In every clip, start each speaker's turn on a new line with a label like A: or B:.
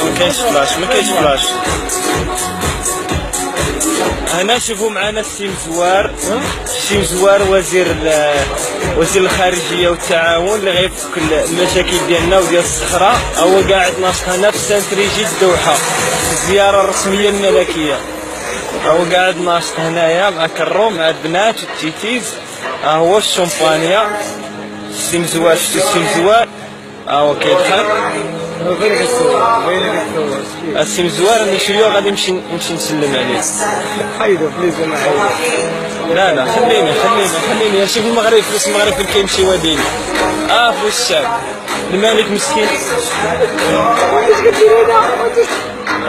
A: ما كاينش فلاش، ما كاينش فلاش. هنا شوفوا معنا السي مزوار، السي مزوار وزير الخارجيه والتعاون اللي غيفك المشاكل ديالنا وديال الصحراء. هو قاعد ناشط هنا في سانت ريجيد الدوحه في الزياره الرسميه الملكيه. هو قاعد ناشط هنايا مع كرو مع البنات والتيتيز. ها هو الشومبانيا السي مزوار، شفتو السي مزوار ها هو كيضحك. السي مزوار انا شويه غادي نمشي نسلم عليه.
B: حيدو بليز انا حيدو.
A: لا خليني شوف المغرب، فلوس المغرب فين كيمشي وديني. فلوس الشعب. الملك مسكين.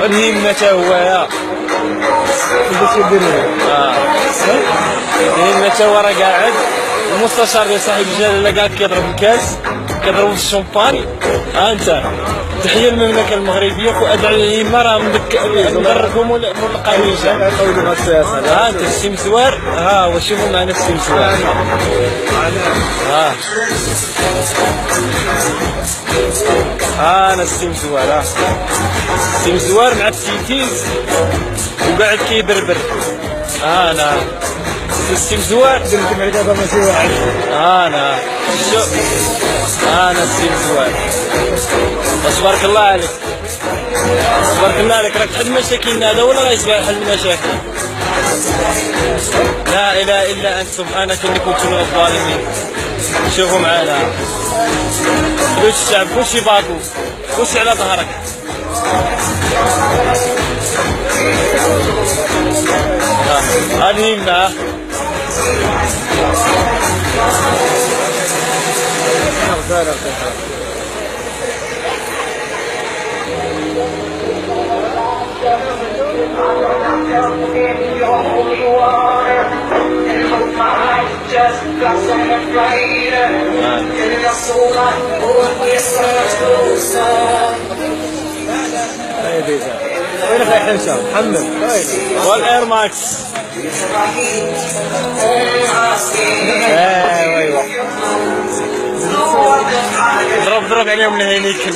A: الهمة تا هو يا. الهمة تا هو راه قاعد. المستشار ديال صاحب الجلاله قاعد كيضرب الكاس، كيضربوا في الشومباني. انت تحية المملكة المغربية وأدعي الهمة راه مدركم القويجة. انت السي مزوار هو شوفوا معنا السي مزوار. انا السي مزوار السي مزوار مع التيتيز وقاعد كيبربر. انا السي مزوار
B: درت معك هذا ماشي واحد.
A: انا السي مزوار. تبارك الله عليك، تبارك الله عليك. راك تحل مشاكلنا هذا ولا رايح حل المشاكل؟ لا اله الا انت سبحانك اني كنت من الظالمين. شوفوا معانا فلوس الشعب، كلشي باكو، كلشي على ظهرك. الهمة
B: وين اخي حمزه؟ محمد
A: والاير ماكس. ايوا ضرب عليهم الهينيكل.